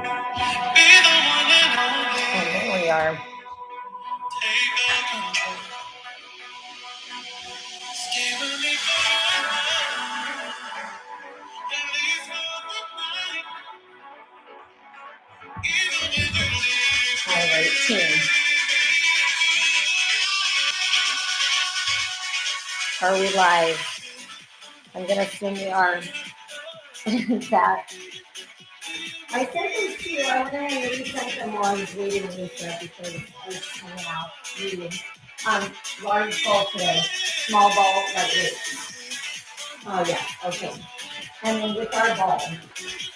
And there we are. All right, team. Are we live? I'm going to assume we are. That. I sent those to you. I went ahead and resent them while I was waiting on Lisa because I was hanging out reading. Large ball today. Small ball, lightweight. Oh, yeah. Okay. And then with our ball,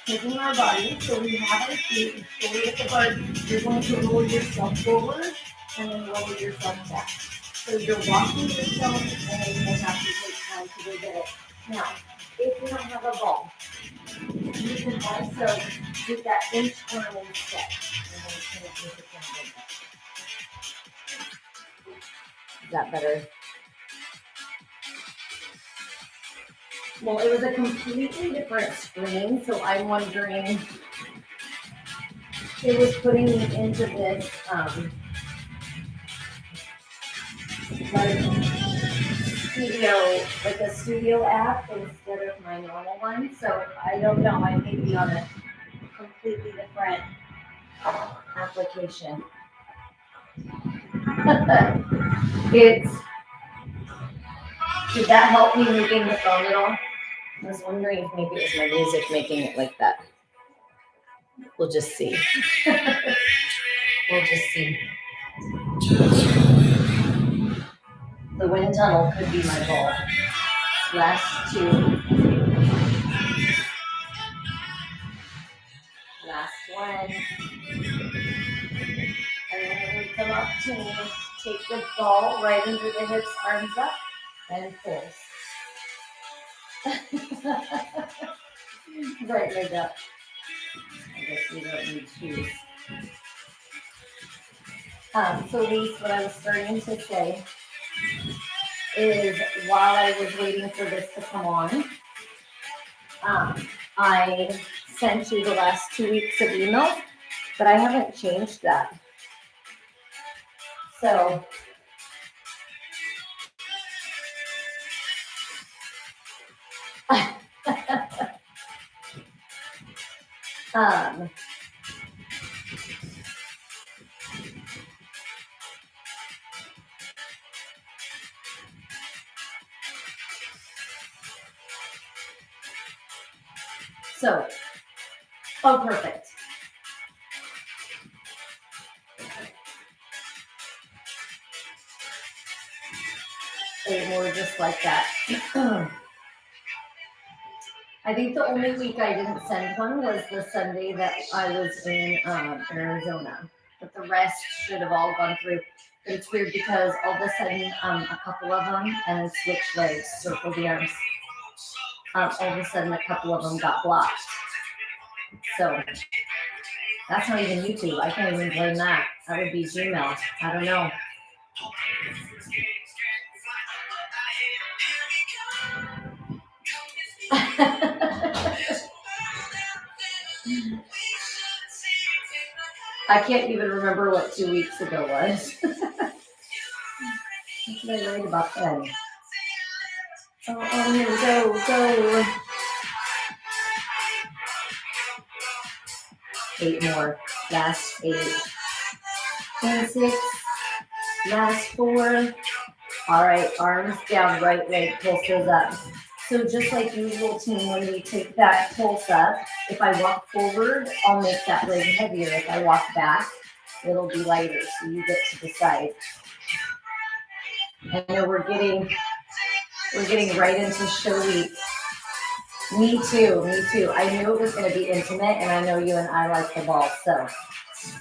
taking our body, so we have our feet fully at the bar, you're going to roll yourself forward and then roll yourself back. So you're walking yourself and then you have to take time to go get it. Now, if you don't have a ball, you can also do that inch arm instead. Is that better? Well, it was a completely different screen, so I'm wondering, it was putting me into this, like a studio app instead of my normal one. So I don't know, I may be on a completely different application. Did that help me moving the phone at all? I was wondering if maybe it was my music making it like that. We'll just see. We'll just see. The wind tunnel could be my goal. Last two. Last one. And then we come up to me. Take the ball right into the hips, arms up, and pulse. Right leg up. I guess we don't need shoes. So Lise, what I was starting to say is while I was waiting for this to come on, I sent you the last 2 weeks of emails, but I haven't changed that. So oh, perfect. Eight more just like that. I think the only week I didn't send one was the Sunday that I was in Arizona. But the rest should have all gone through. But it's weird because all of a sudden, a couple of them, and switch legs, circle the arms, all of a sudden a couple of them got blocked. So that's not even YouTube. I can't even blame that. That would be Gmail. I don't know. I can't even remember what 2 weeks ago was. What did I write about then? Oh, go. 8 more. Last 8. And 6. Last 4. All right, arms down, right leg pulses up. So just like usual team, when we take that pulse up, if I walk forward, I'll make that leg heavier. If I walk back, it'll be lighter. So you get to decide. I know we're getting right into show week. Me too. I knew it was going to be intimate, and I know you and I like the ball, so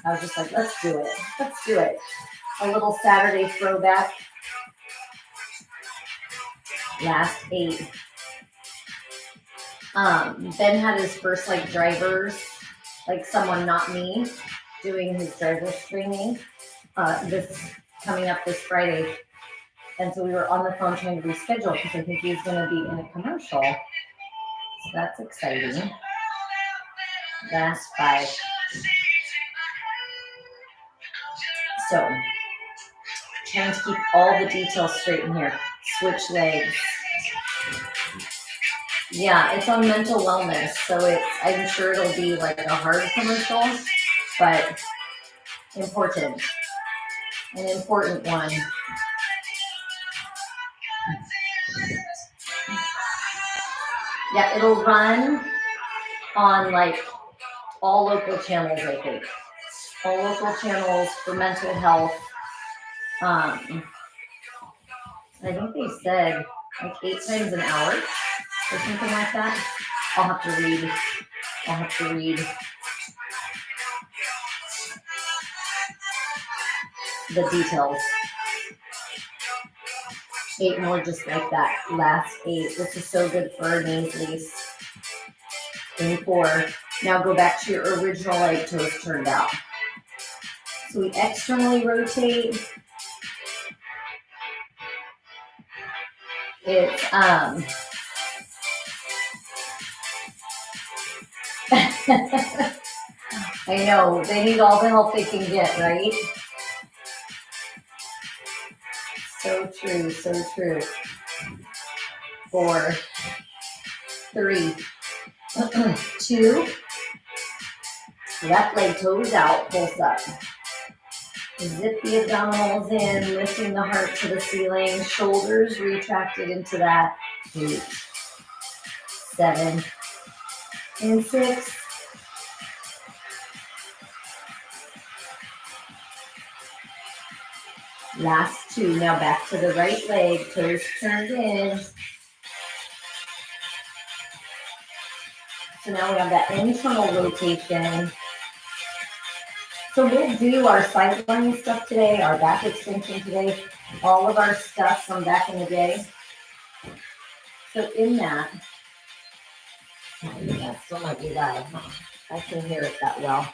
I was just like, let's do it. A little Saturday throwback. Last 8. Ben had his first drivers, someone not me, doing his driver's training. This coming up this Friday, and so we were on the phone trying to reschedule because I think he's going to be in a commercial. So that's exciting. Last 5. So, trying to keep all the details straight in here. Switch legs. Yeah, it's on mental wellness, so I'm sure it'll be like a hard commercial, but important. An important one. Yeah, it'll run on like all local channels, I think. All local channels for mental health. I think they said like 8 times an hour or something like that. I'll have to read the details. 8 more just like that. Last 8. This is so good for our knees, Lise. 24. Now go back to your original leg toes turned out. So we externally rotate. It's I know, they need all the help they can get, right? So true, so true. 4, 3, 2, left leg toes out, pulse up. Zip the abdominals in, lifting the heart to the ceiling, shoulders retracted into that. 8, 7, and 6. Last 2. Now back to the right leg, toes turned in. So now we have that internal rotation. So we'll do our sideline stuff today, our back extension today, all of our stuff from back in the day. So in that still might be loud, huh? I can hear it that well.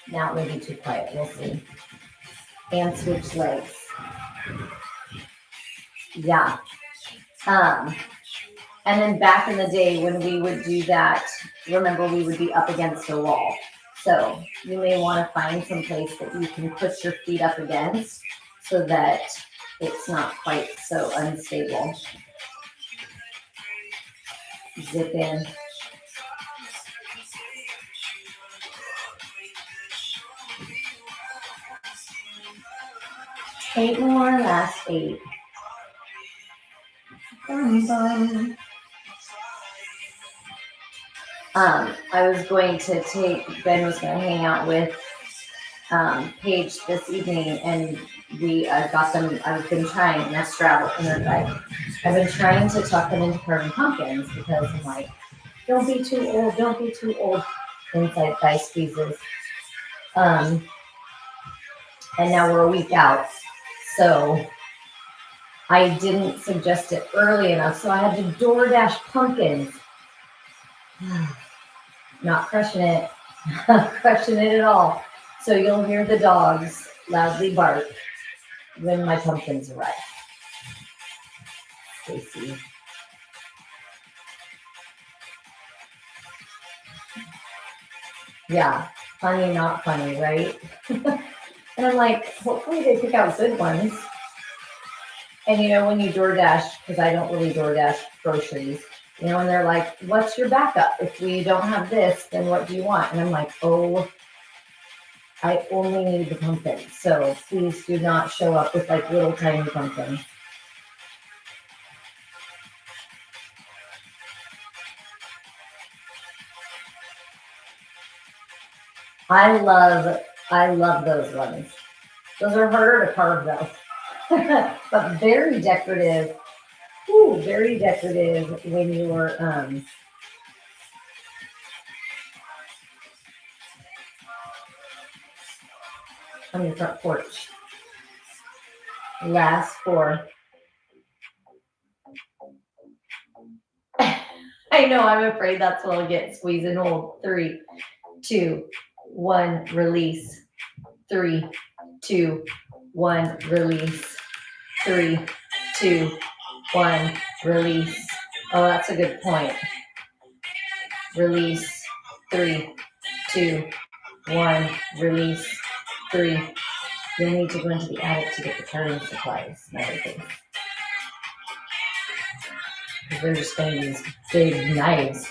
Now it may be too quiet, we'll see. And switch legs. Yeah. And then back in the day when we would do that, remember we would be up against a wall. So you may want to find some place that you can put your feet up against so that it's not quite so unstable. Zip in. Eight more, last 8. I was going to Ben was going to hang out with Paige this evening, and we got them. I've been trying, and that's travel inner guide. I've been trying to talk them into carving pumpkins because I'm like, don't be too old, don't be too old. Inside thigh squeezes. And now we're a week out, so I didn't suggest it early enough, so I had to DoorDash pumpkins. Not crushing it. Not crushing it at all. So you'll hear the dogs loudly bark when my pumpkins arrive. Stacy. Yeah, funny, not funny, right? And I'm like, hopefully they pick out good ones. And you know, when you DoorDash, because I don't really DoorDash groceries, you know, and they're like, what's your backup? If we don't have this, then what do you want? And I'm like, oh, I only need the pumpkins. So please do not show up with like little tiny pumpkins. I love those ones. Those are harder to carve though, but very decorative. Ooh, very decorative when you're on your front porch. Last 4. I know, I'm afraid that's what I'll get. Squeeze and hold. 3, 2, 1, release. 3, 2, 1, release. 3, 2, 1, release. Oh, that's a good point. release, 3, 2, 1, release, 3. You'll need to go into the attic to get the carving supplies and everything. Because they're just going to use big knives.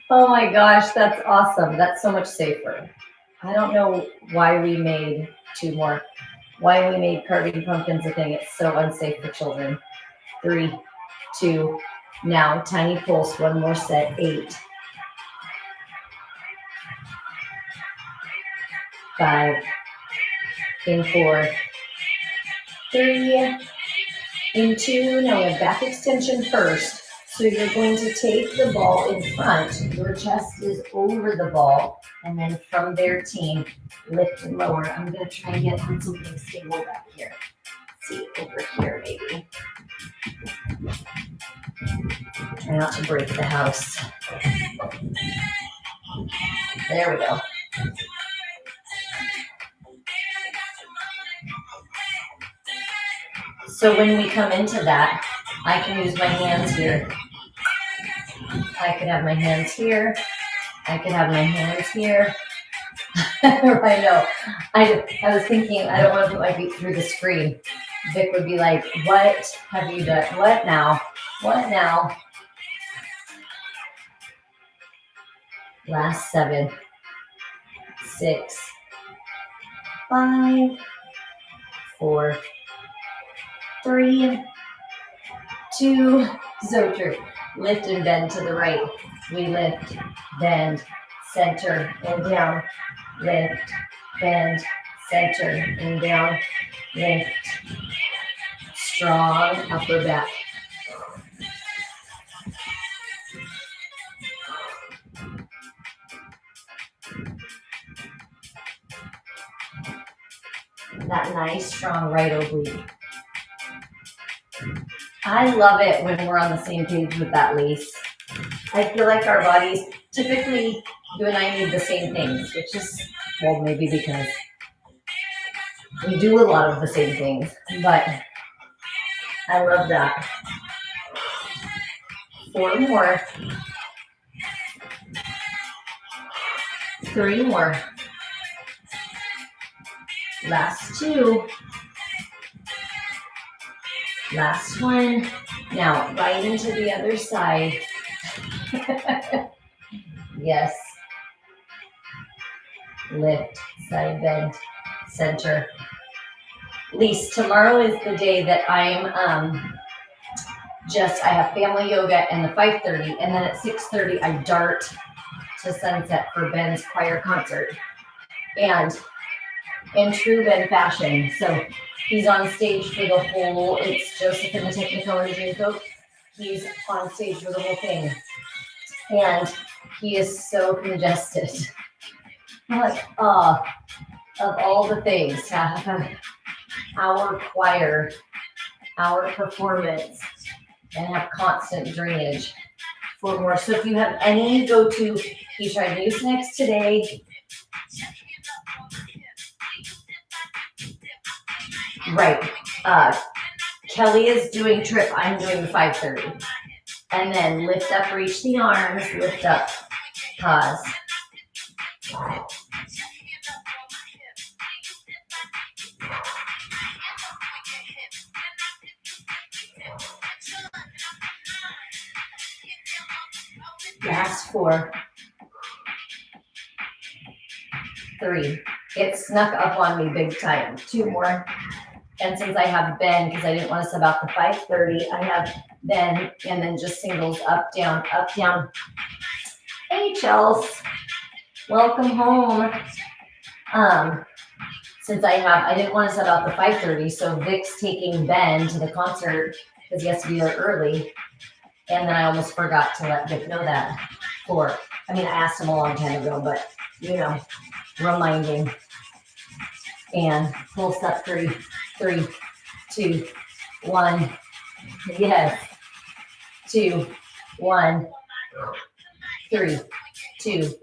Oh my gosh, that's awesome. That's so much safer. I don't know why we made 2 more. Why we made carving pumpkins a thing. It's so unsafe for children. 3, 2, now tiny pulse, 1 more set, 8, 5, in 4, 3, in 2. Now we have back extension first. So you're going to take the ball in front. Your chest is over the ball. And then from there, team, lift and lower. I'm going to try and get something stable back here. Let's see, over here maybe. Try not to break the house. There we go. So when we come into that, I can use my hands here. I could have my hands here. I could have my hands here. I know. I was thinking, I don't want to put my feet through the screen. Vic would be like, what have you done? What now? What now? Last 7, 6, 5, 4, 3, 2, Zoter. Lift and bend to the right. We lift, bend, center, and down. Lift, bend, center, and down. Lift. Strong upper back. That nice, strong right oblique. I love it when we're on the same page with that lace. I feel like our bodies, typically, you and I need the same things, which is, well, maybe because we do a lot of the same things, but I love that. 4 more. 3 more. Last 2. Last 1. Now, right into the other side. Yes. Lift, side bend, center. Lise, tomorrow is the day that I'm I have family yoga and the 5:30, and then at 6:30 I dart to Sunset for Ben's choir concert. And in true Ben fashion, so he's on stage for the whole, it's Joseph and the Technicolor Dreamcoat. He's on stage for the whole thing. And he is so congested. I'm like, of all the things to have our choir, our performance, and have constant drainage. 4 more. So if you have any go-to, he tried Mucinex next today. Right. Kelly is doing trip. I'm doing the 5:30. And then lift up, reach the arms, lift up, pause. Last 4. 3. It snuck up on me big time. 2 more. And since I have Ben, because I didn't want to sub out the 5:30, I have Ben and then just singles up, down, up, down. Hey, Chels. Welcome home. Since I didn't want to sub out the 5:30, so Vic's taking Ben to the concert because he has to be there early. And then I almost forgot to let Vic know that. I asked him a long time ago, but, reminding. And pulse up 3, 2, 1. Yes. 2, 1. 3, 2,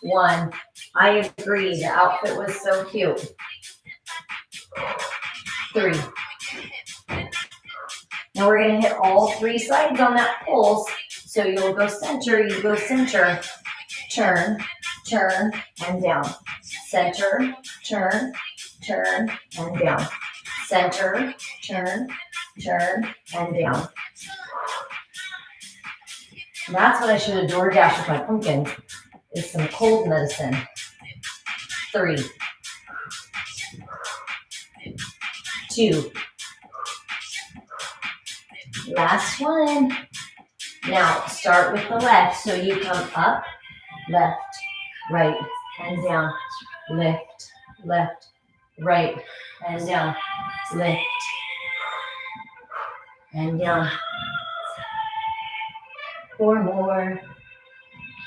1. I agree. The outfit was so cute. 3. Now we're going to hit all 3 sides on that pulse. So you'll go center, you go center, turn, turn, and down. Center, turn, turn, and down. Center, turn, turn, and down. And that's what I should have door dashed with my pumpkins, is some cold medicine. 3, 2. Last one. Now start with the left. So you come up, left, right, and down. Lift, left, right, and down. Lift, and down. 4 more.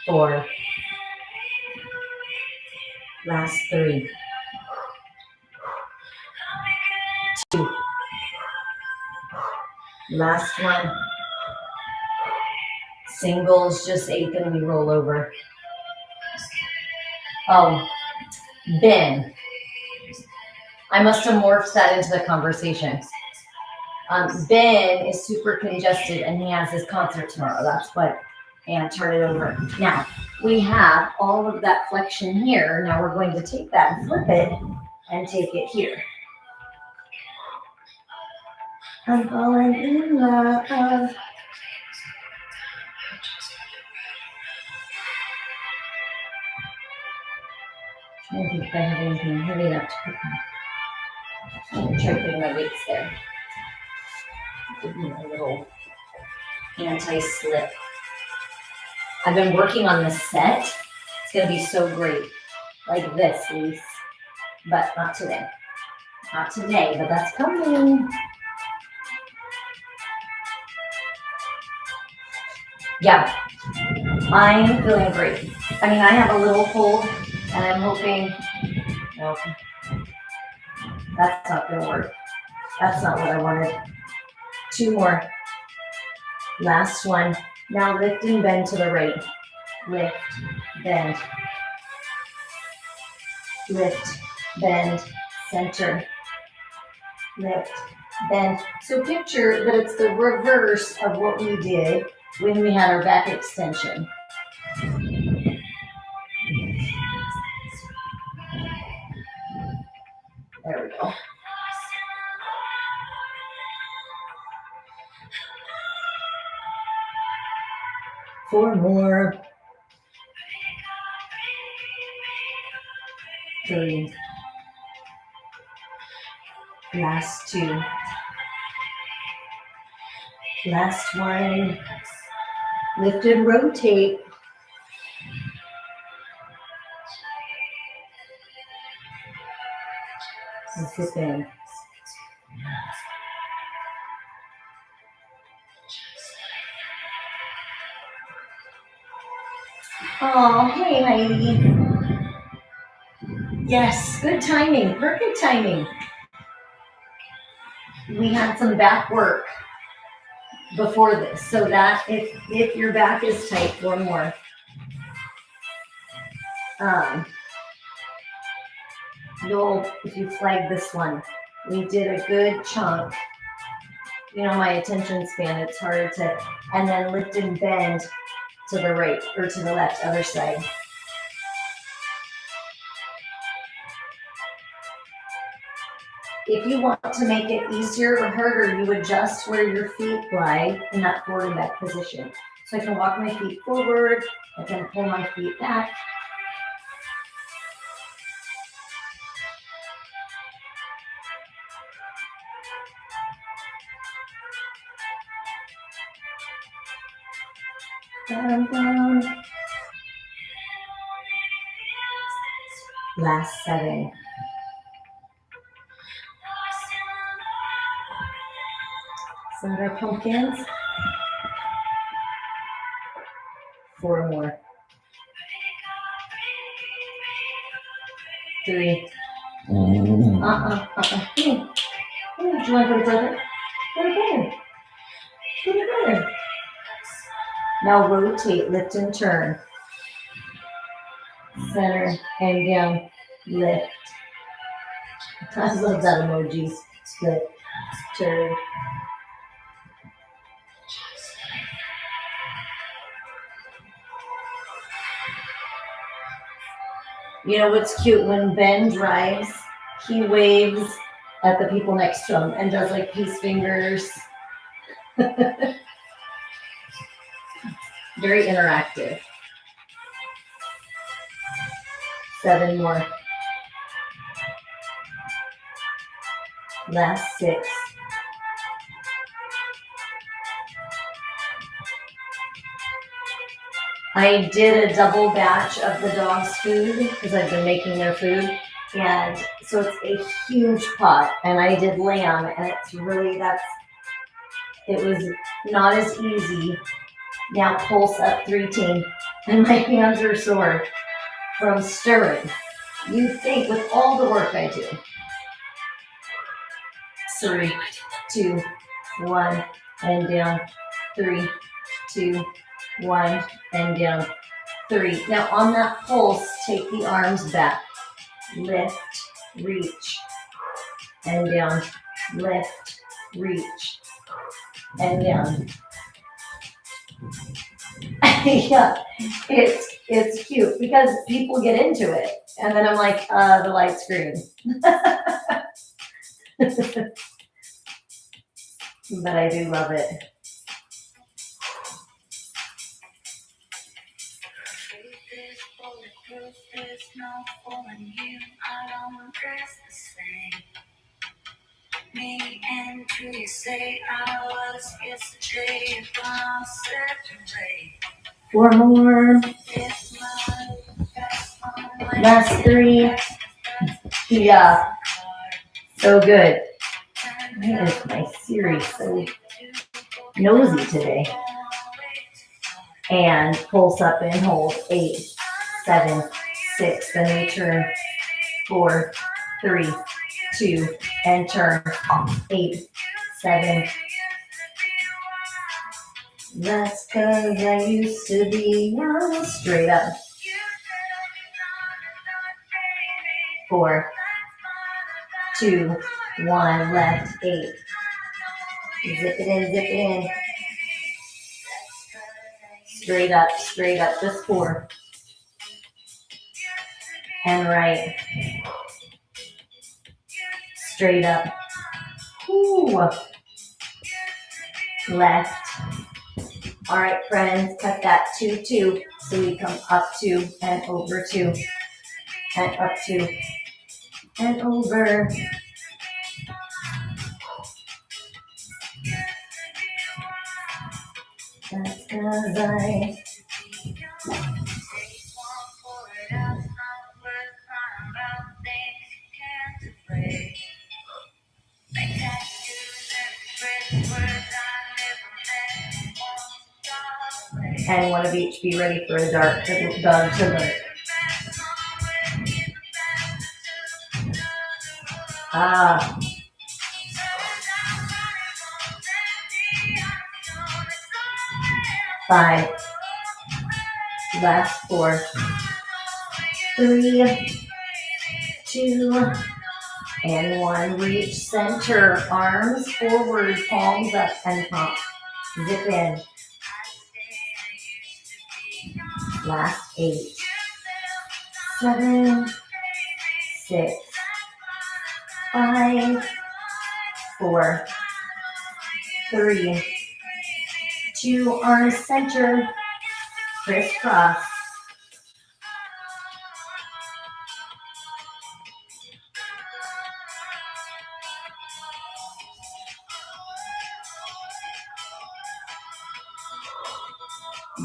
4. Last 3. 2. Last one. Singles, just 8, then we roll over. Oh, Ben. I must have morphed that into the conversation. Ben is super congested and he has his concert tomorrow. That's what Anna turned it over. Now, we have all of that flexion here. Now we're going to take that and flip it and take it here. I'm falling in love. I don't think I have anything heavy enough to put on. I'm going to try putting my weights there. Give me a little anti-slip. I've been working on this set. It's going to be so great. Like this, Lise. But not today. Not today, but that's coming. Yeah, I'm feeling great. I mean, I have a little cold, and I'm hoping, no, that's not gonna work. That's not what I wanted. 2 more. Last one. Now lift and bend to the right. Lift, bend. Lift, bend, center. Lift, bend. So picture that it's the reverse of what we did when we had our back extension. There we go. Four more. 3. Last 2. Last one. Lift and rotate. And sit in. Oh, hey Heidi. Yes, good timing, perfect timing. We had some back work before this, so that if your back is tight, 4 more. If you flag this one, we did a good chunk. You know, my attention span, it's hard to, and then lift and bend to the right or to the left, other side. If you want to make it easier or harder, you adjust where your feet lie in that forward and back position. So I can walk my feet forward, I can pull my feet back. Down. Last 7. Is that our pumpkins? 4 more. 3. Hey, do you want to go to brother? Go to brother. Go to brother. Now rotate, lift and turn. Center and down. Lift, I love that emoji. The turd. You know what's cute? When Ben drives, he waves at the people next to him and does like peace fingers. Very interactive. 7 more. Last 6. I did a double batch of the dog's food because I've been making their food. And so it's a huge pot. And I did lamb, and it's really, it was not as easy. Now pulse up 3 team. And my hands are sore from stirring. You think with all the work I do. 3, 2, 1, and down. 3, 2, 1, and down. 3. Now on that pulse, take the arms back. Lift, reach, and down. Lift, reach, and down. Yeah, it's cute because people get into it, and then I'm like, the light screen. But I do love it. Me and you say I was yesterday, if I'm separate. 4 more. Last 3. Yeah. So good. Why is my Siri so nosy today? And pulse up and hold. 8, 7, 6. Then we turn. 4, 3, 2, and turn. 8, 7. That's 'cause I used to be young. Straight up. 4, 2, 1. Left. 8. Zip it in, zip it in. Straight up, just 4. And right. Straight up. Ooh. Left. All right, friends, cut that 2, 2. So we come up 2 and over 2. And up 2. And over. That's 'cause I... And one of each, be ready for a dog to look. Ah. Five. Last 4. 3, 2, and 1. Reach center, arms forward, palms up and pump. Zip in. Last 8, 7, 6, 5, 4, 3, 2. Arms center, crisscross.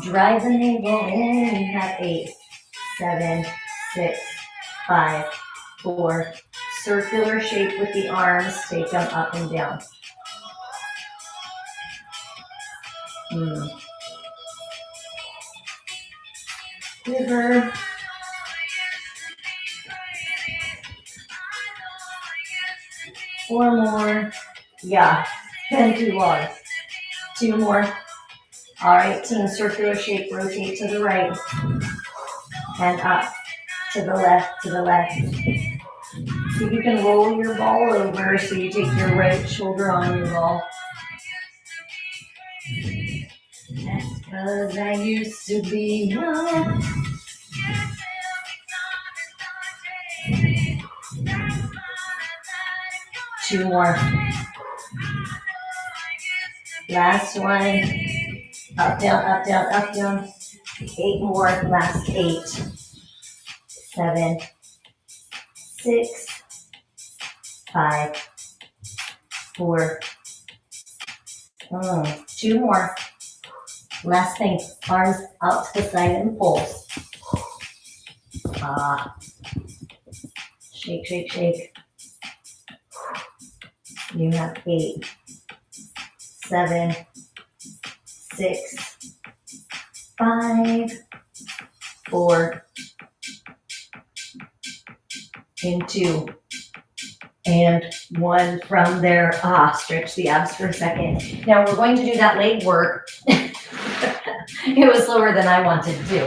Drive the navel in. You have 8, 7, 6, 5, 4. Circular shape with the arms. Take them up and down. River. 4 more. Yeah, and too long. 2 more. All right, team, circular shape, rotate to the right and up, to the left, See if you can roll your ball over so you take your right shoulder on your ball. That's 'cause I used to be young. Two more. Last one. Up, down, up, down, up, down. 8 more. Last 8. 7. 6. 5. 4. 2 more. Last thing. Arms out to the side and pulse. Shake, shake, shake. You have 8. 7. 6. 5. 4. And 2. And 1 from there. Stretch the abs for a second. Now we're going to do that leg work. It was slower than I wanted to do.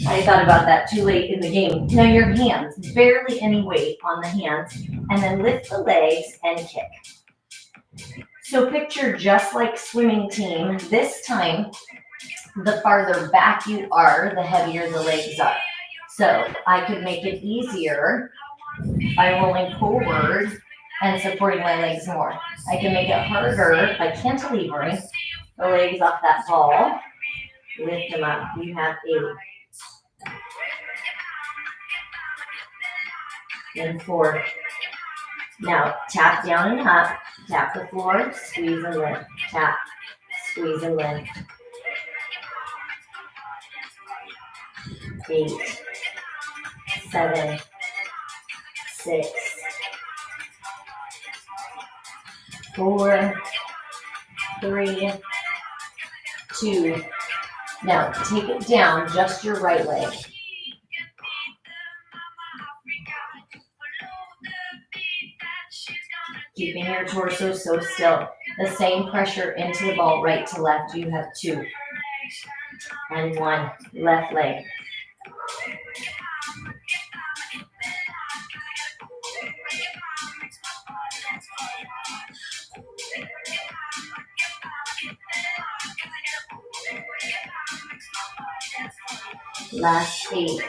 I thought about that too late in the game. Now your hands, barely any weight on the hands, and then lift the legs and kick. So picture just like swimming team. This time, the farther back you are, the heavier the legs are. So I could make it easier by rolling forward and supporting my legs more. I can make it harder by cantilevering the legs off that ball. Lift them up. You have 8. And 4. Now tap down and up. Tap the floor. Squeeze and lift. Tap. Squeeze and lift. 8. 7. 6. 4. 3. 2. Now take it down, just your right leg. Keeping your torso so still. The same pressure into the ball, right to left. You have 2. And 1. Left leg. Last 8.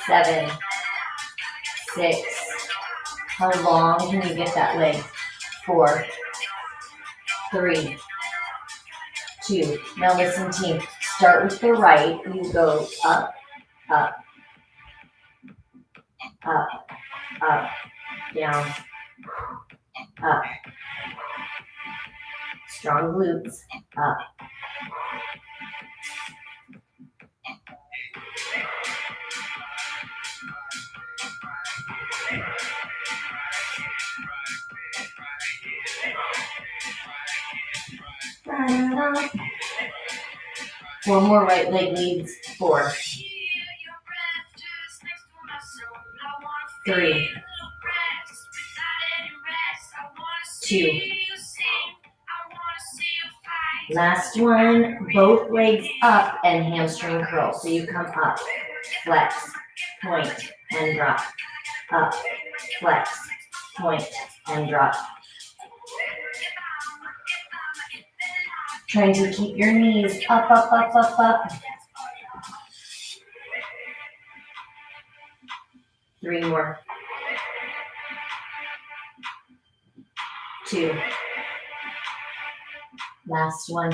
7. 6. How long can you get that leg? 4. 3. 2. Now listen, team. Start with the right. You go up, up, up, up, down, up. Strong glutes, up. Four more right leg leads. 4. 3. 2. Last one, both legs up and hamstring curl. So you come up, flex, point, and drop. Up, flex, point, and drop. Trying to keep your knees up, up, up, up, up. 3 more. 2. Last one.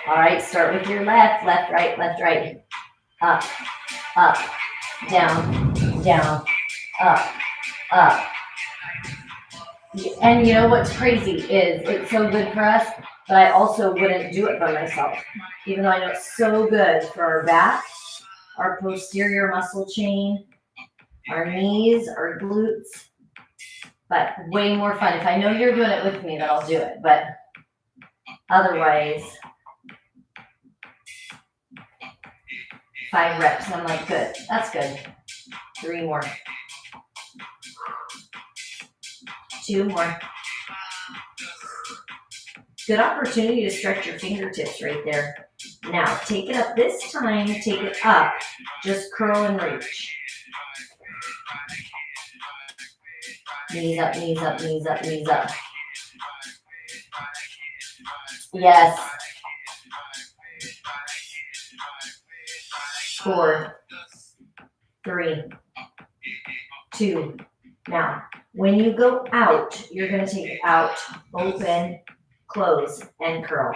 All right, start with your left, left, right, left, right. Up, up, down, down, up, up. And you know what's crazy is it's so good for us, but I also wouldn't do it by myself. Even though I know it's so good for our back, our posterior muscle chain, our knees, our glutes, but way more fun. If I know you're doing it with me, then I'll do it. But otherwise, 5 reps. And I'm like, good. That's good. 3 more. 2 more. Good opportunity to stretch your fingertips right there. Now, take it up this time. Take it up. Just curl and reach. Knees up, knees up, knees up, knees up. Yes. 4, 3, 2. Now, when you go out, you're going to take out, open, close, and curl.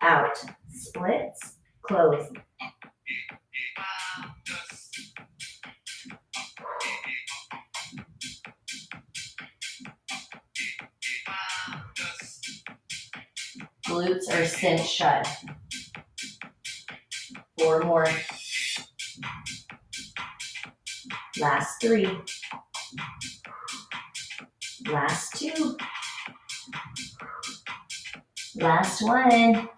Out, splits, close. Glutes are cinched shut. 4 more. Last 3. Last 2. Last 1.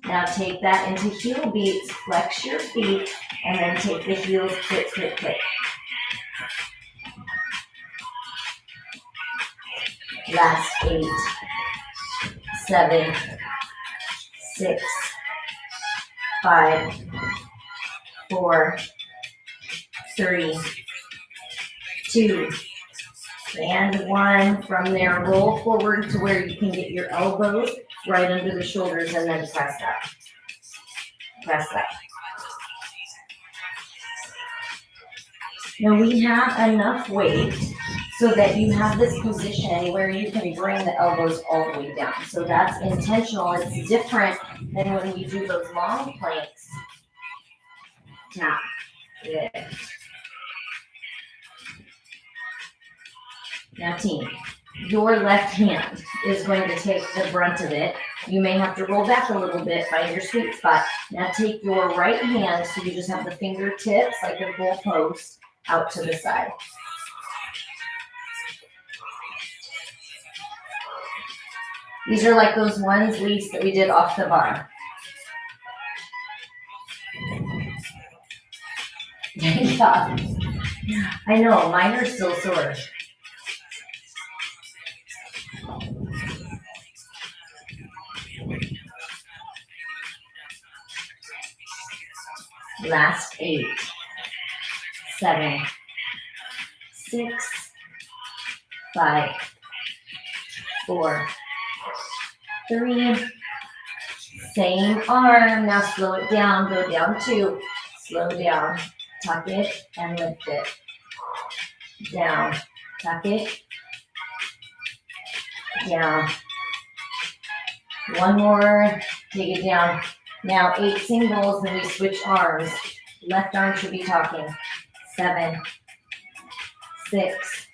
Now take that into heel beats, flex your feet, and then take the heels, click, click, click. Last 8, 7, 6, 5, 4, 3, 2, and 1. From there, roll forward to where you can get your elbows right under the shoulders and then press up. Press up. Now we have enough weight so that you have this position where you can bring the elbows all the way down. So that's intentional. It's different than when we do those long planks. Tap, lift. Now team, your left hand is going to take the brunt of it. You may have to roll back a little bit, find your sweet spot. Now take your right hand, so you just have the fingertips like a goalpost out to the side. These are like those ones, Lise, that we did off the bar. Yeah. I know, mine are still sore. Last 8, 7, 6, 5, 4, 3. Same arm. Now slow it down. Go down 2. Slow down. Tuck it and lift it. Down. Tuck it. Down. 1 more. Take it down. Now 8 singles, and we switch arms. Left arm should be talking. 7, 6,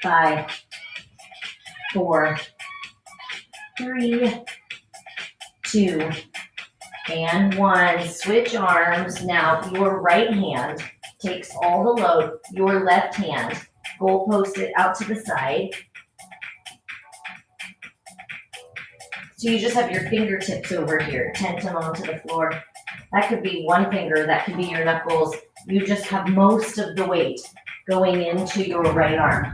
5, 4, 3, 2, and 1. Switch arms. Now your right hand takes all the load. Your left hand, goalpost it out to the side. So you just have your fingertips over here, tent them onto the floor. That could be one finger, that could be your knuckles. You just have most of the weight going into your right arm.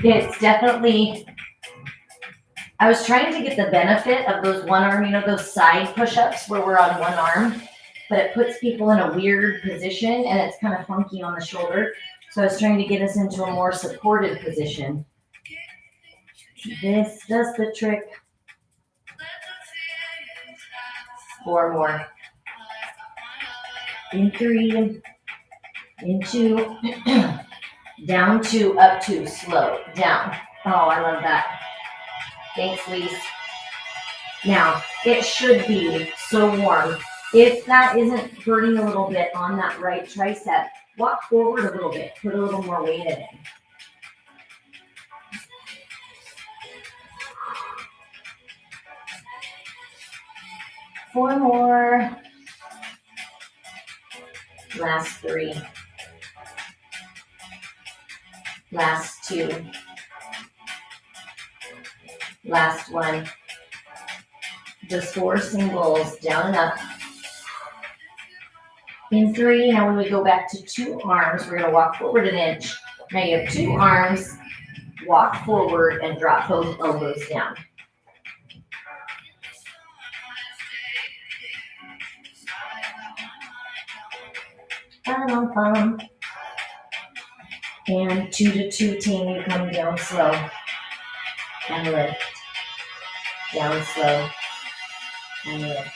It's definitely, I was trying to get the benefit of those one arm, you know, those side push-ups where we're on one arm, but it puts people in a weird position and it's kind of funky on the shoulder. So I was trying to get us into a more supported position. This does the trick. 4 more. In 3, in 2, down 2, up 2, slow, down. Oh, I love that. Thanks, Lise. Now, it should be so warm. If that isn't hurting a little bit on that right tricep, walk forward a little bit, put a little more weight in it. 4 more. Last 3. Last 2. Last 1. Just 4 singles, down and up. In 3, now when we go back to 2 arms, we're going to walk forward an inch. Now you have 2 arms, walk forward and drop both elbows down. And 2 to 2 team, you come down slow and lift. Down slow and lift.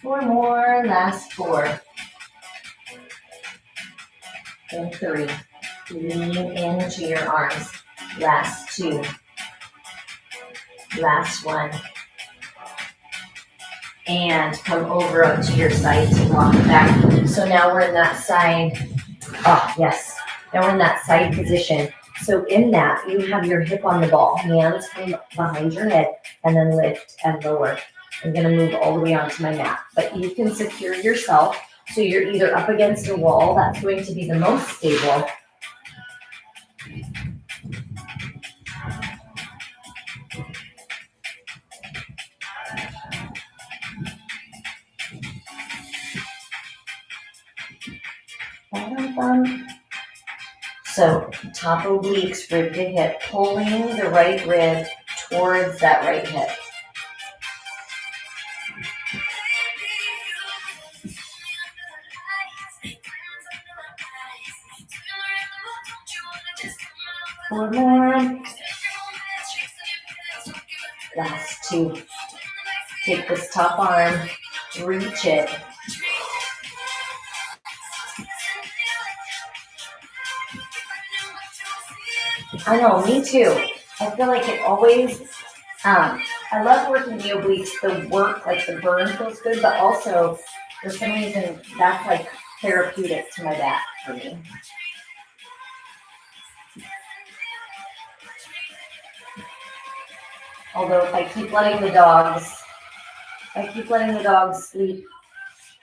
Four more, last 4. And 3. Lean into your arms. Last 2. Last 1. And come over up to your side to walk back. So now we're in that side. Oh, yes. Now we're in that side position. So in that, you have your hip on the ball. Hands come behind your head and then lift and lower. I'm going to move all the way onto my mat. But you can secure yourself. So you're either up against a wall. That's going to be the most stable. So top obliques, rib to hip, pulling the right rib towards that right hip. Four more. Last 2. Take this top arm, reach it. I know, me too. I feel like it always, I love working the obliques. The work, like the burn feels good, but also for some reason that's like therapeutic to my back for me. Although if I keep letting the dogs sleep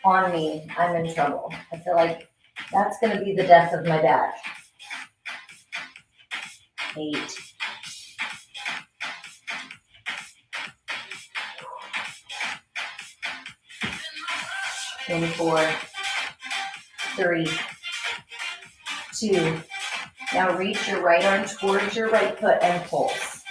on me, I'm in trouble. I feel like that's going to be the death of my back. 8. 4, 3, 2. Now reach your right arm towards your right foot and pulse.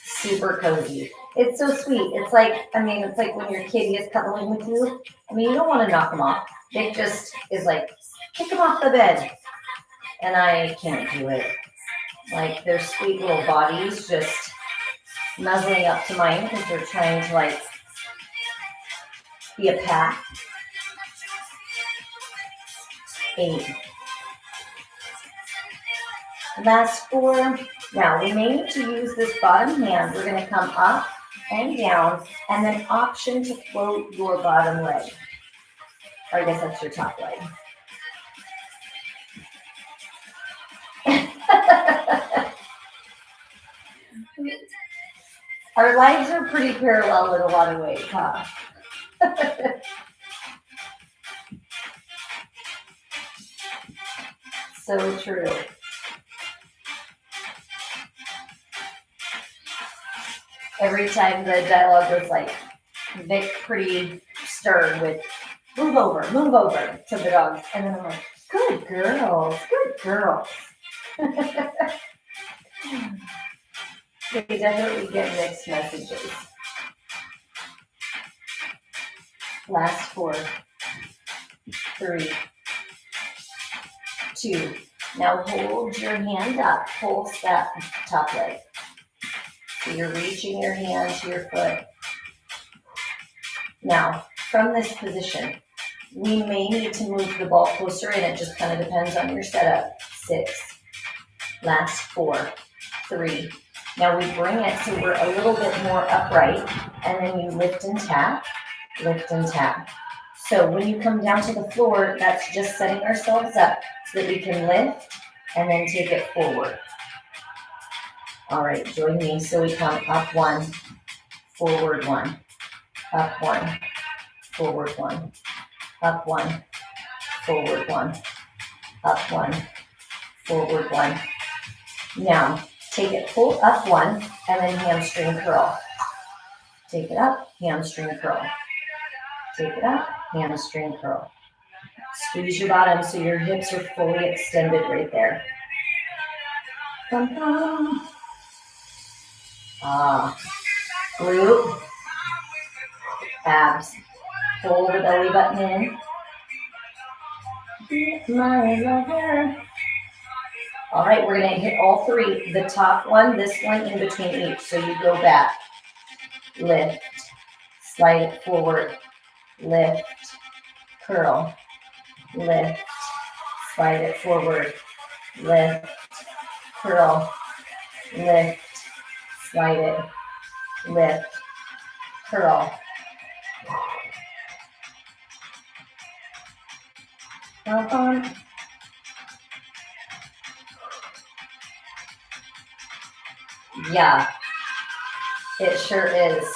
Super cozy. It's so sweet. It's like, it's like when your kitty is cuddling with you. You don't want to knock them off. It just is like, kick them off the bed. And I can't do it. Like, their sweet little bodies just nuzzling up to mine because they're trying to, like, be a pack. 8. Last 4. Now, we may need to use this bottom hand. We're going to come up and down, and then option to float your bottom leg. Or I guess that's your top leg. Our lives are pretty parallel in a lot of ways, huh? So true. Every time the dialogue was like, Vic pretty stern with, move over to the dogs. And then I'm like, good girls. They definitely get mixed messages. Last 4, 3, 2. Now hold your hand up, pulse that top leg. So you're reaching your hand to your foot. Now, from this position, we may need to move the ball closer in. It just kind of depends on your setup. 6. Last 4, 3. Now we bring it so we're a little bit more upright, and then you lift and tap, lift and tap. So when you come down to the floor, that's just setting ourselves up so that we can lift and then take it forward. All right, join me. So we come up 1, forward 1, up 1, forward 1, up 1, forward 1, up 1, forward 1. Now, take it, pull up 1, and then hamstring curl. Take it up, hamstring curl. Take it up, hamstring curl. Squeeze your bottom so your hips are fully extended right there. Bum, bum. Glute, abs. Pull the belly button in. My lover. All right, we're going to hit all three. The top one, this one, in between each. So you go back, lift, slide it forward, lift, curl, lift, slide it forward, lift, curl, lift, slide it, lift, curl. Yeah, it sure is.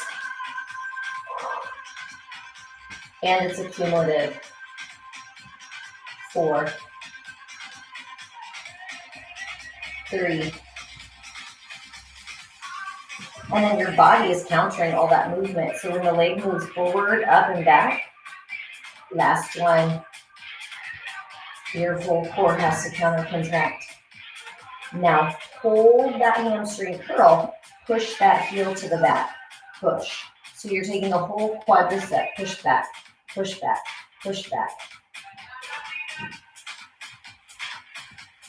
And it's a cumulative. 4, 3. And then your body is countering all that movement. So when the leg moves forward, up and back, last one, your whole core has to counter contract. Now hold that hamstring curl, push that heel to the back, push. So you're taking the whole quadricep, push back, push back, push back.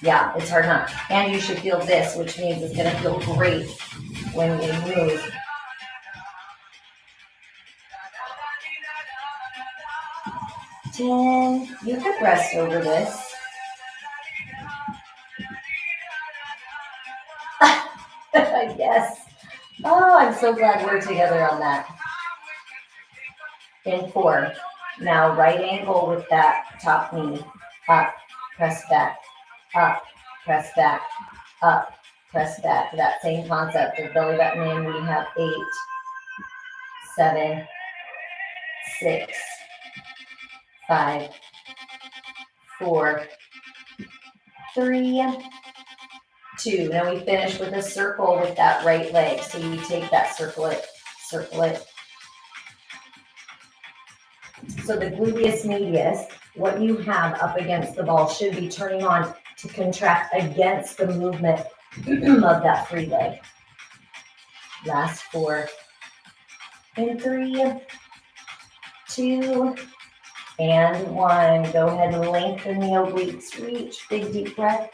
Yeah, it's hard, huh? And you should feel this, which means it's going to feel great when we move. You could rest over this. Yes. Oh, I'm so glad we're together on that. In 4. Now right angle with that top knee. Up, press back. Up, press back. Up, press back. That same concept of belly button in. We have 8, 7, 6, 5, 4, 3, 2. Now we finish with a circle with that right leg. So you take that, circle it, circle it. So the gluteus medius, what you have up against the ball, should be turning on to contract against the movement of that free leg. Last 4. And 3, 2, and 1. Go ahead and lengthen the obliques. Reach, big deep breath.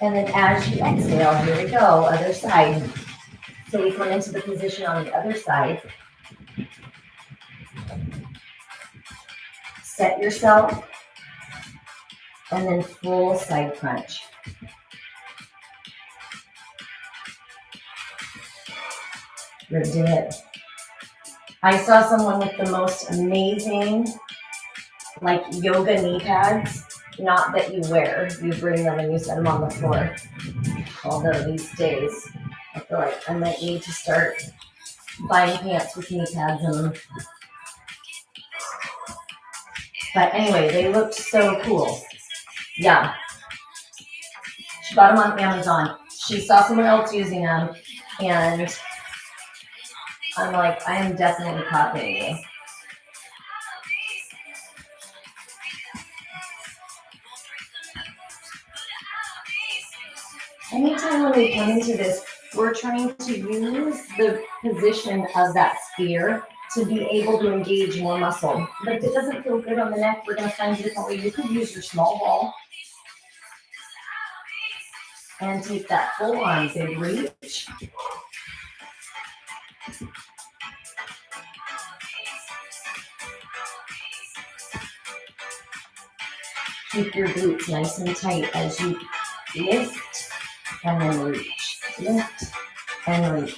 And then as you exhale, here we go, other side. So we come into the position on the other side. Set yourself, and then full side crunch. Ripped it. I saw someone with the most amazing, like yoga knee pads, not that you wear, you bring them and you set them on the floor. Although these days, I feel like I might need to start buying pants with knee pads in them. But anyway, they looked so cool. Yeah. She bought them on Amazon. She saw someone else using them, and I'm like, I am definitely copying you. Anytime when we come into this, we're trying to use the position of that sphere to be able to engage more muscle. But if it doesn't feel good on the neck, we're going to find a different way. You could use your small ball and take that full on big reach. Keep your glutes nice and tight as you lift and then reach. Lift and reach.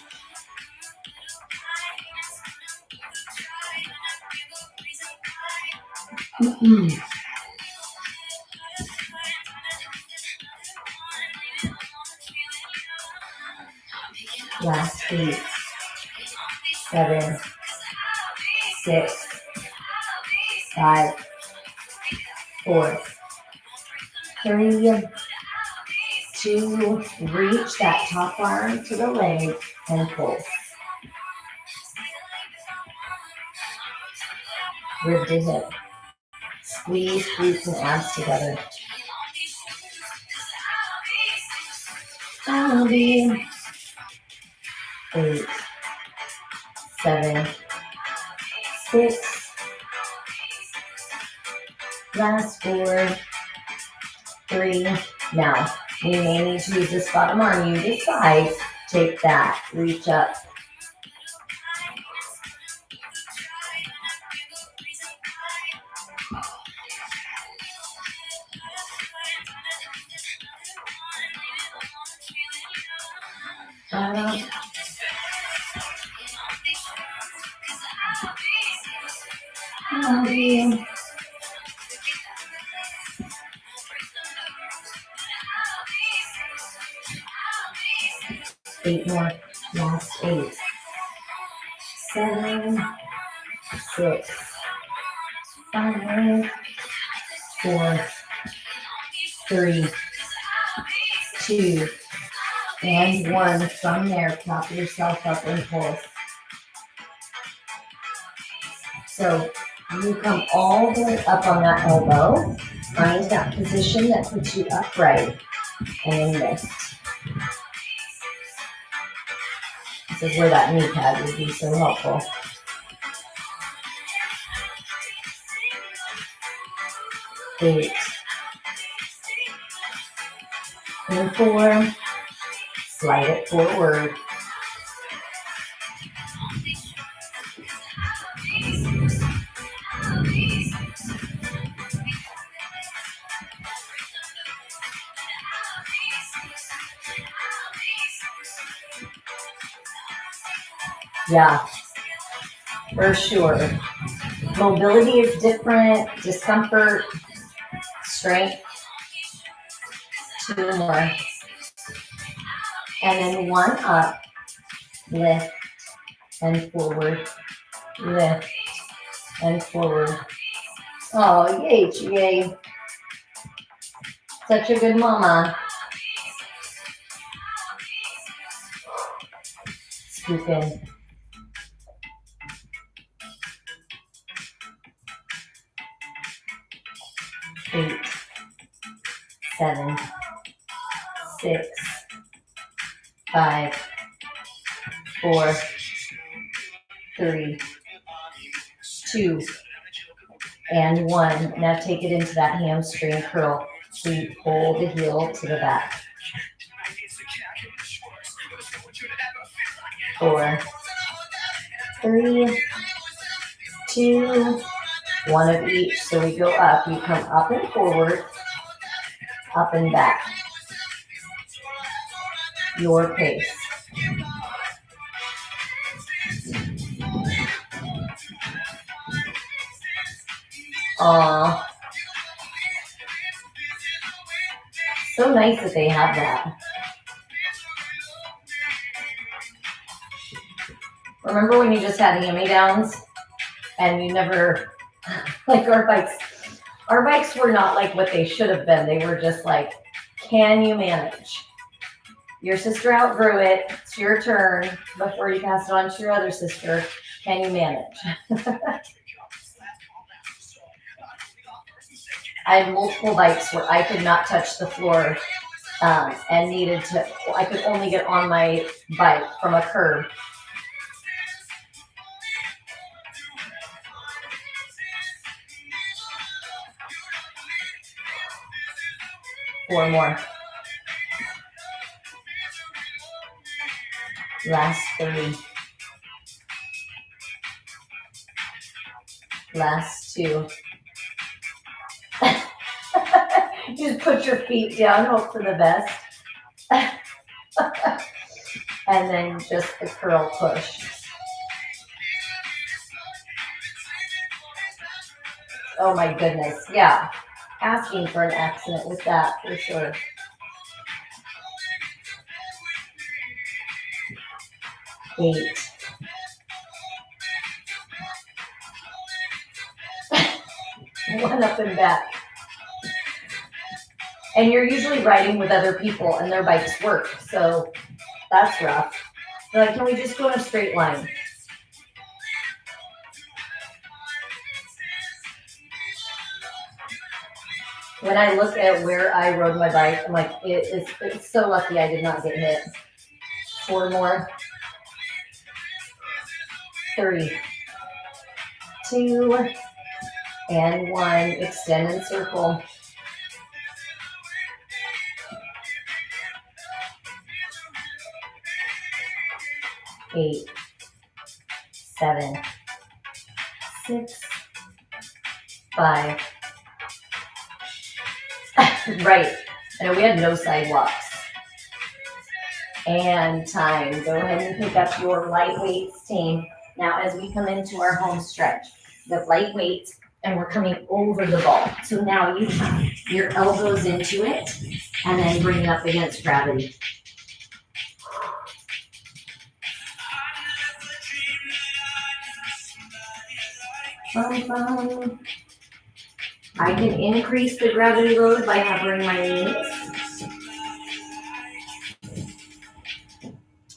Last 8, 7, 6, 5, 4, 3, 2, reach that top arm to the leg and pull. rib to hip. Squeeze glutes and abs together. I'll be 8, 7, 6, last 4, 3. Now, we may need to use this bottom arm. You decide. Take that. Reach up. I'll be 8 more. Last 8. 7, 6, 5, 4, 3, 2, and 1. From there, prop yourself up and pulse. So you come all the way up on that elbow. Find that position that puts you upright. And then lift. This is where that knee pad would be so helpful. 8. And 4. Slide it forward. Yeah, for sure. Mobility is different. Discomfort, strength. 2 more. And then 1 up. Lift and forward. Lift and forward. Oh, yay, yay. Such a good mama. Scoop in. 8, 7, 6, 5, 4, 3, 2, and 1. Now take it into that hamstring curl. So you pull the heel to the back. 4, 3, 2, 1 of each. So we go up. You come up and forward, up and back. Your pace. Aw. So nice that they have that. Remember when you just had hand-me-downs and you never, like our bikes were not like what they should have been. They were just like, can you manage? Your sister outgrew it. It's your turn before you pass it on to your other sister. Can you manage? I had multiple bikes where I could not touch the floor and I could only get on my bike from a curb. Four more. Last 3. Last 2. Just put your feet down, hope for the best. And then just the curl push. Oh my goodness, yeah. Asking for an accident with that, for sure. 8. One up and back. And you're usually riding with other people and their bikes work, so that's rough. They're like, can we just go in a straight line? When I look at where I rode my bike, I'm like, it's so lucky I did not get hit. 4 more. 3, 2, and 1. Extend and circle. 8, 7, 6, 5. Right. I know we had no sidewalks. And time. Go ahead and pick up your light weights, team. Now, as we come into our home stretch, the light weights, and we're coming over the ball. So now you have your elbows into it, and then bring it up against gravity. I can increase the gravity load by hovering my knees.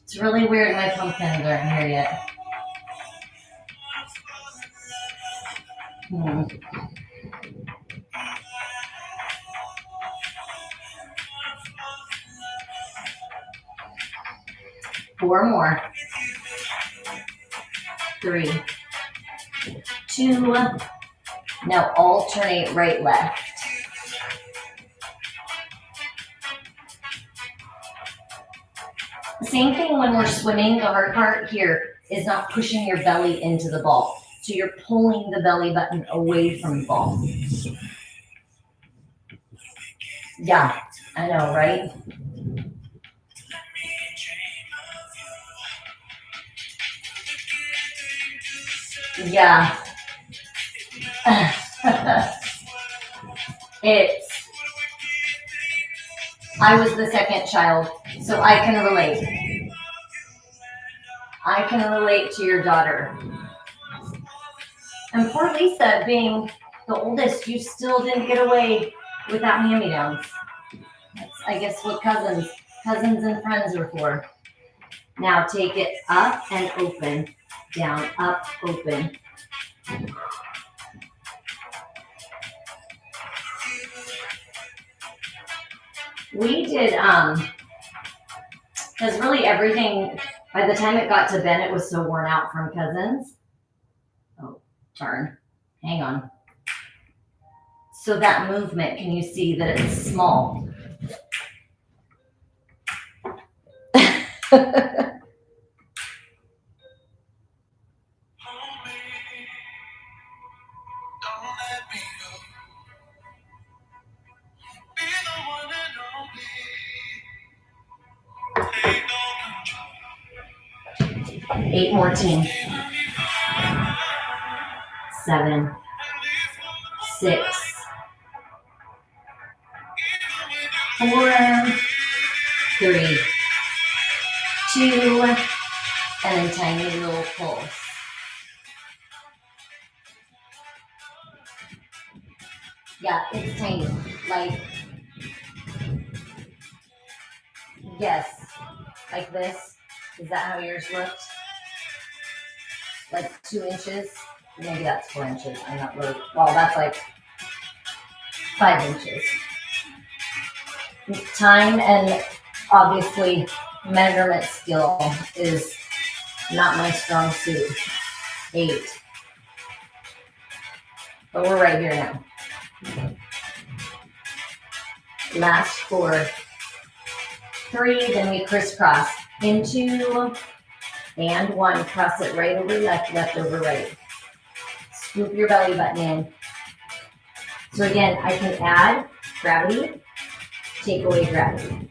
It's really weird my pumpkins aren't here yet. 4 more. 3, 2. Now alternate right, left. Same thing when we're swimming. The hard part here is not pushing your belly into the ball. So you're pulling the belly button away from the ball. Yeah, I know, right? Yeah. I was the second child, so I can relate. I can relate to your daughter. And poor Lisa, being the oldest, you still didn't get away without hand-me-downs. That's, I guess, what cousins and friends are for. Now take it up and open, down, up, open. We did, because really everything, by the time it got to Ben, it was so worn out from cousins. Oh, turn. Hang on. So that movement, can you see that it's small? Eight more, team. 7, 6, 4, 3, 2, and a tiny little pulse. Yeah, it's tiny. Like, yes, like this. Is that how yours looked? Like 2 inches? Maybe that's 4 inches. I'm not really, well, that's like 5 inches. Time and obviously measurement skill is not my strong suit. 8. But we're right here now. Last 4. 3, then we crisscross into and 1. Cross it right over left, left over right. Scoop your belly button in. So again, I can add gravity, take away gravity.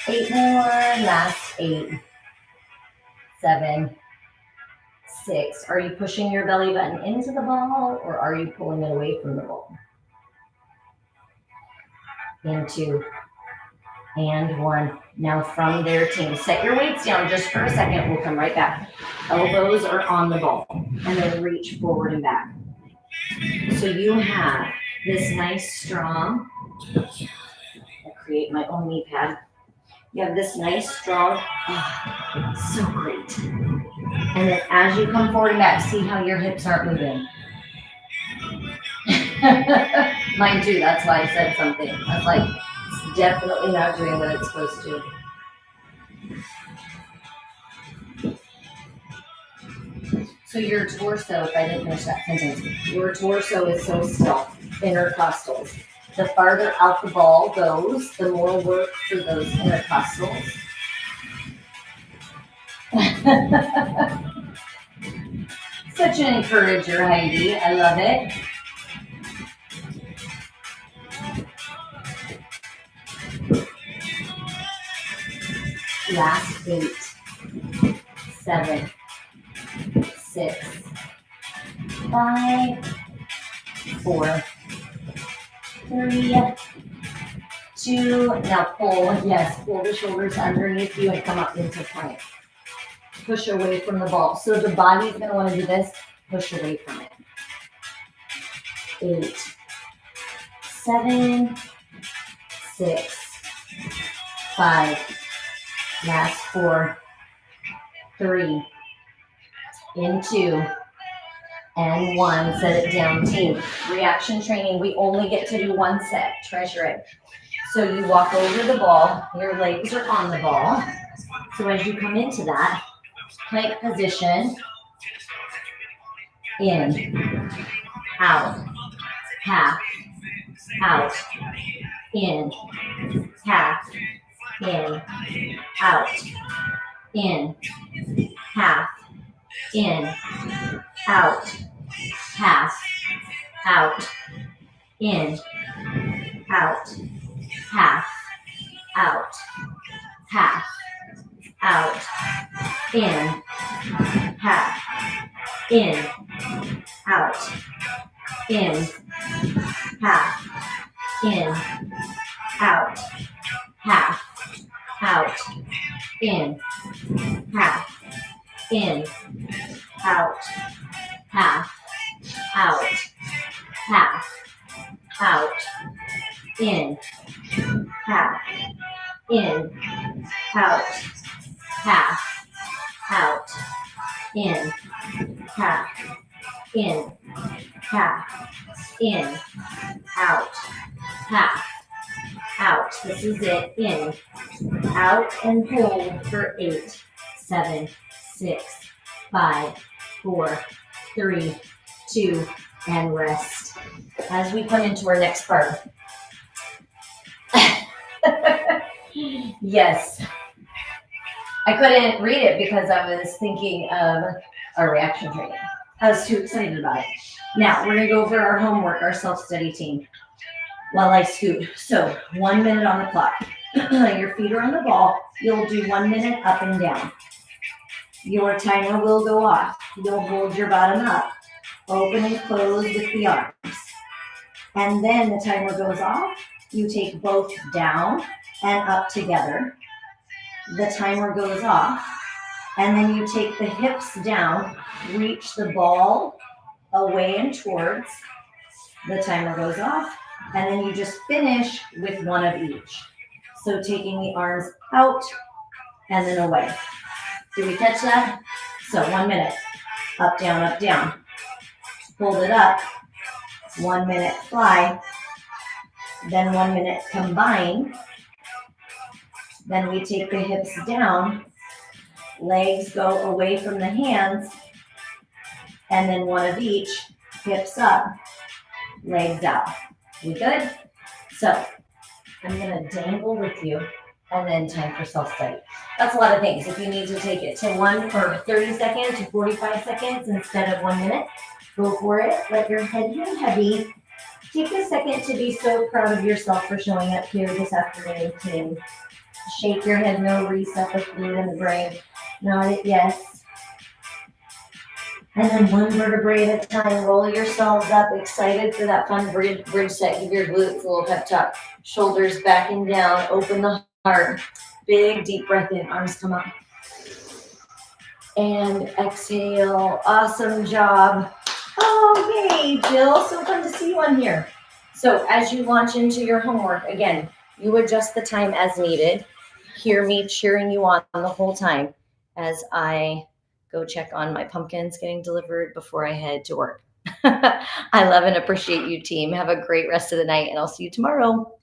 8 more, last 8, 7, 6. Are you pushing your belly button into the ball or are you pulling it away from the ball? Into and 1. Now from there, team, set your weights down just for a second. We'll come right back. Elbows are on the ball and then reach forward and back. So you have this nice strong, I'll create my own knee pad. You have this nice strong, so great. And then as you come forward and back, see how your hips aren't moving. Mine too, that's why I said something. I was like, it's definitely not doing what it's supposed to. So your torso, if I didn't finish that sentence, your torso is so still, intercostals. The farther out the ball goes, the more work for those intercostals. Such an encourager, Heidi. I love it. Last 8, 7, 6, 5, 4, 3, 2. Now pull. Yes, pull the shoulders underneath you and come up into plank. Push away from the ball. So the body's going to want to do this. Push away from it. 8, 7, 6, 5. Last 4, 3, in 2, and 1. Set it down, team. Reaction training, we only get to do 1 set. Treasure it. So you walk over the ball. Your legs are on the ball. So as you come into that plank position, in, out, half, out, in, half, in, out, in, half, in, out, half, out, in, out, half, out, half, out, in, half, in, out, in, half, in, out, half, out, in, half, in, out, half, out, half, out, in, half, in, out, half, out, in, half, in, half, in, out, half, out. This is it. In, out, and hold for 8, 7, 6, 5, 4, 3, 2, and rest. As we come into our next part. Yes. I couldn't read it because I was thinking of our reaction training. I was too excited about it. Now, we're going to go over our homework, our self-study team, while I scoot. So, 1 minute on the clock. Your feet are on the ball. You'll do 1 minute up and down. Your timer will go off. You'll hold your bottom up. Open and close with the arms. And then the timer goes off. You take both down and up together. The timer goes off. And then you take the hips down, reach the ball away and towards. The timer goes off. And then you just finish with one of each. So taking the arms out and then away. Did we catch that? So 1 minute. Up, down, up, down. Hold it up. 1 minute fly. Then 1 minute combine. Then we take the hips down. Legs go away from the hands. And then one of each. Hips up. Legs out. We good? So I'm going to dangle with you. And then time for self-study. That's a lot of things. If you need to take it to 30 seconds to 45 seconds instead of 1 minute, go for it. Let your head hang heavy. Take a second to be so proud of yourself for showing up here this afternoon, team. Shake your head, no, reset the fluid in the brain. Nod it, yes. And then 1 vertebrae at a time. Roll yourselves up, excited for that fun bridge set. Give your glutes a little pep talk. Shoulders back and down. Open the heart. Big, deep breath in. Arms come up. And exhale. Awesome job. Oh, yay, Jill. So fun to see you on here. So as you launch into your homework, again, you adjust the time as needed. Hear me cheering you on the whole time as I go check on my pumpkins getting delivered before I head to work. I love and appreciate you, team. Have a great rest of the night, and I'll see you tomorrow.